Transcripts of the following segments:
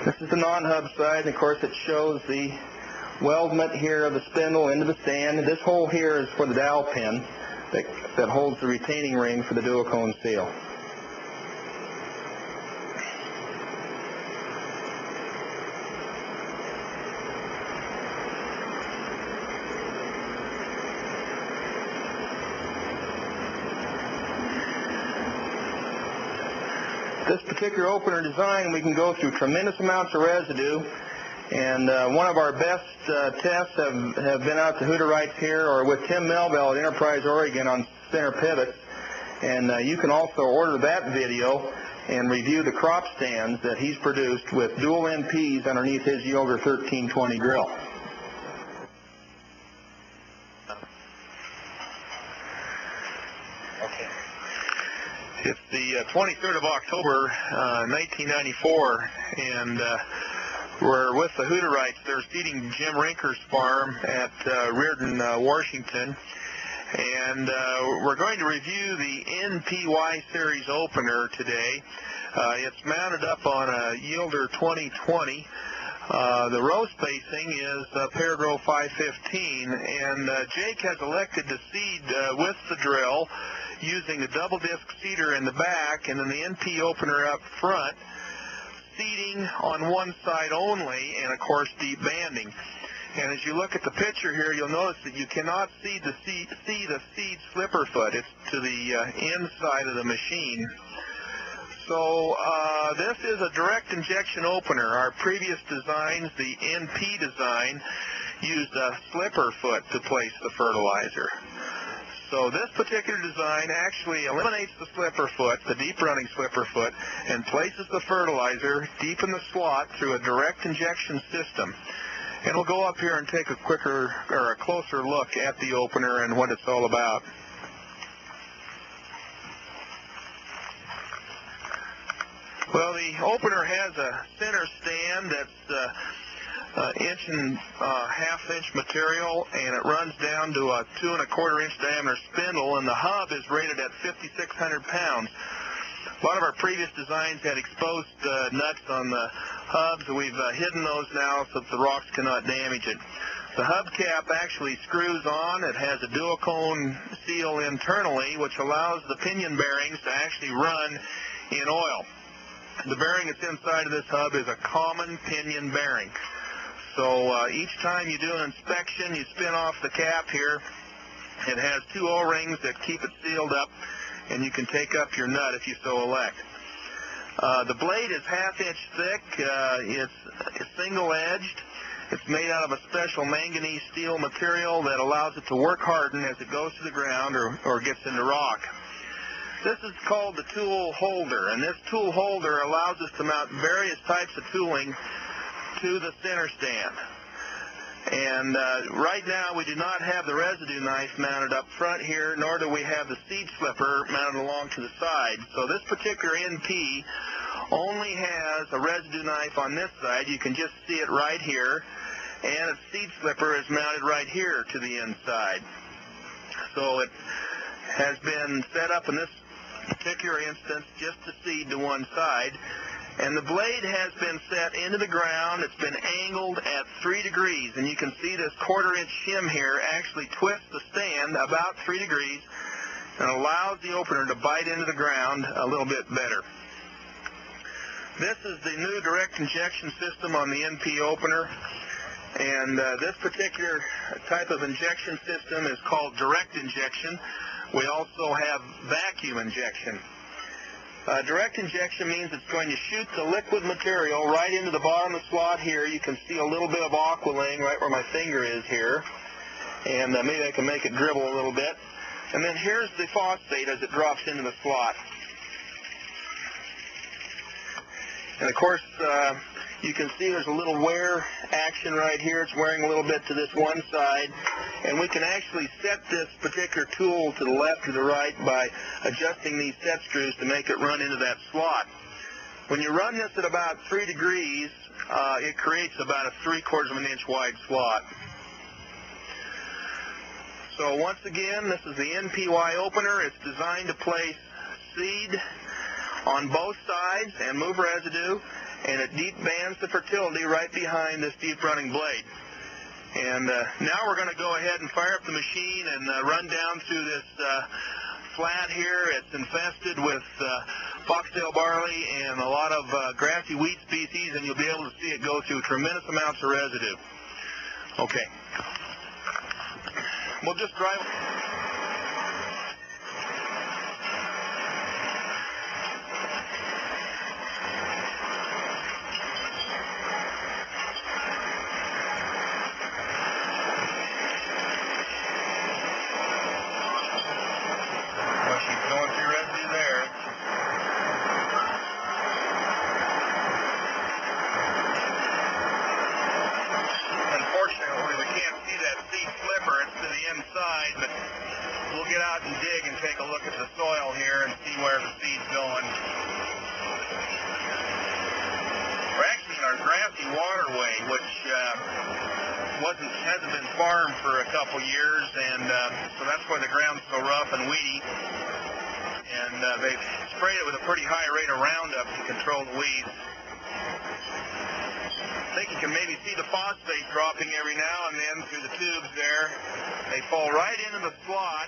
This is the non-hub side, and of course it shows the weldment here of the spindle into the stand. This hole here is for the dowel pin that holds the retaining ring for the duocone seal. This particular opener design, we can go through tremendous amounts of residue, and one of our best tests have been out to Hooterites here or with Tim Melville at Enterprise, Oregon on center pivots, and you can also order that video and review the crop stands that he's produced with dual NPs underneath his Yielder 1320 drill. It's the 23rd of October, 1994, and we're with the Hooterites. They're seeding Jim Rinker's farm at Reardon, Washington, and we're going to review the NPY series opener today. It's mounted up on a Yielder 2020. The row spacing is Paragrow 515, and Jake has elected to seed with the drill using a double disc seeder in the back and then the NP opener up front, seeding on one side only, and of course deep banding. And as you look at the picture here, you'll notice that you cannot see the seed slipper foot. It's to the inside of the machine. So this is a direct injection opener. Our previous designs, the NP design, used a slipper foot to place the fertilizer. So this particular design actually eliminates the slipper foot, the deep running slipper foot, and places the fertilizer deep in the slot through a direct injection system. And we'll go up here and take a closer look at the opener and what it's all about. Well, the opener has a center stand that's inch and half-inch material, and it runs down to a 2 1/4-inch diameter spindle, and the hub is rated at 5,600 pounds. A lot of our previous designs had exposed nuts on the hubs, and we've hidden those now so that the rocks cannot damage it. The hubcap actually screws on. It has a duocone seal internally, which allows the pinion bearings to actually run in oil. The bearing that's inside of this hub is a common pinion bearing. So each time you do an inspection, you spin off the cap here. It has 2 O-rings that keep it sealed up, and you can take up your nut if you so elect. The blade is half-inch thick. It's single-edged. It's made out of a special manganese steel material that allows it to work harden as it goes to the ground or gets into rock. This is called the tool holder, and this tool holder allows us to mount various types of tooling to the center stand. And right now we do not have the residue knife mounted up front here, nor do we have the seed slipper mounted along to the side. So this particular NP only has a residue knife on this side. You can just see it right here, and its seed slipper is mounted right here to the inside. So it has been set up in this particular instance just to seed to one side. And the blade has been set into the ground. It's been angled at 3 degrees, and you can see this 1/4-inch shim here actually twists the stand about 3 degrees and allows the opener to bite into the ground a little bit better. This is the new direct injection system on the NP opener, and this particular type of injection system is called direct injection. We also have vacuum injection. Direct injection means it's going to shoot the liquid material right into the bottom of the slot here. You can see a little bit of aqualing right where my finger is here, and maybe I can make it dribble a little bit. And then here's the phosphate as it drops into the slot. And of course, you can see there's a little wear action right here. It's wearing a little bit to this one side. And we can actually set this particular tool to the left or the right by adjusting these set screws to make it run into that slot. When you run this at about 3 degrees, it creates about a 3/4 inch wide slot. So once again, this is the NPY opener. It's designed to place seed on both sides and move residue, and it deep bands the fertility right behind this deep running blade. And now we're going to go ahead and fire up the machine and run down through this flat here. It's infested with foxtail barley and a lot of grassy wheat species, and you'll be able to see it go through tremendous amounts of residue. Okay. We'll just drive. But we'll get out and dig and take a look at the soil here and see where the seed's going. We're actually in our grassy waterway, which hasn't been farmed for a couple years, and so that's why the ground's so rough and weedy. And they've sprayed it with a pretty high rate of Roundup to control the weeds. I think you can maybe see the phosphate dropping every now and then through the tubes there. They fall right into the slot,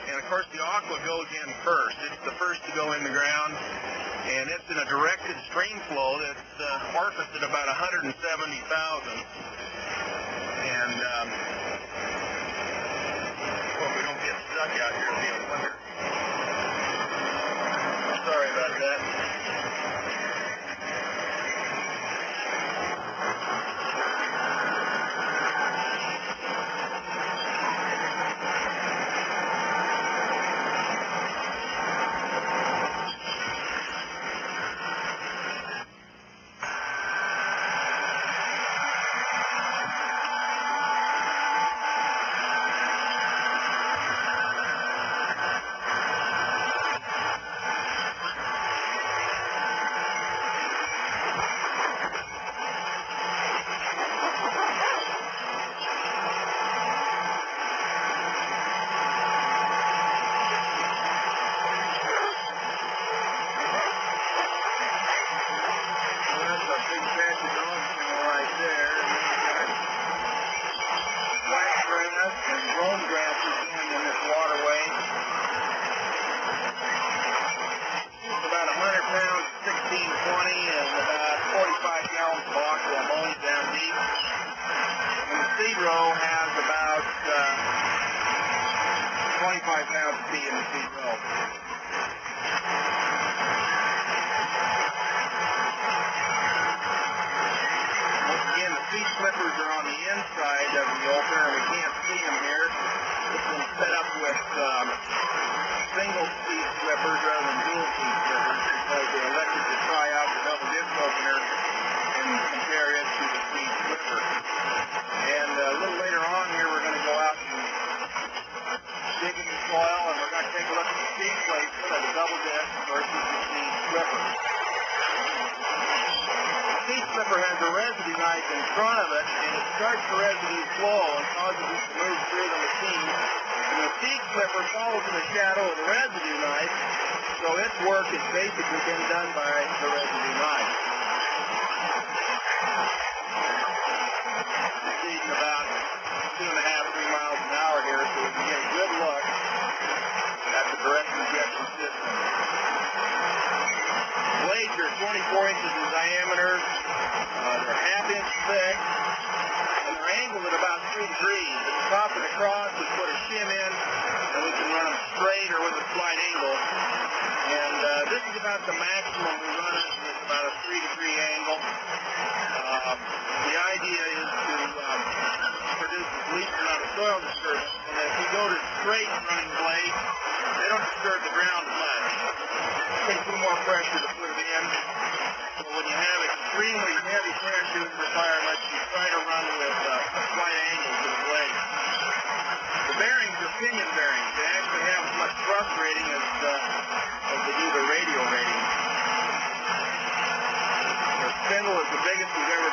and of course the aqua goes in first. It's the first to go in the ground, and it's in a directed stream flow that's orificed at about 170,000. And hope we don't get stuck out here at the end of winter. Sorry about that. Seed row has about 25 pounds of feed in the seed row. Once again, the seed slippers are on the inside of the opener, and we can't see them here. This one's set up with single seed slippers rather than dual seed slippers because they elected to try out the double disc opener and compare it to the seed slipper. And a little later on here, we're going to go out and dig in the soil, and we're going to take a look at the seed placement of the double disc versus the seed slipper. The seed slipper has a residue knife in front of it, and it starts the residue flow and causes it to move through the machine. And the seed slipper follows in the shadow of the residue knife, so its work has basically been done by the residue knife. Seeding about 2.5–3 miles an hour here, so we can get a good look at the direct injection system. Blades are 24 inches in diameter. They're ½ inch thick, and they're angled at about 3 degrees. At the top and across, we put a shim in, and we can run them straight or with a slight angle. And this is about the maximum we run it with, about a 3-degree angle. The idea is to produce the least amount of soil disturbance, and if you go to straight running blades, they don't disturb the ground much. It takes a little more pressure to put it in. So when you have extremely heavy pressure requirements, you try to run with a slight angle to the blade. The bearings are pinion bearings. They actually have as much thrust rating as they do the radial rating. The spindle is the biggest we've ever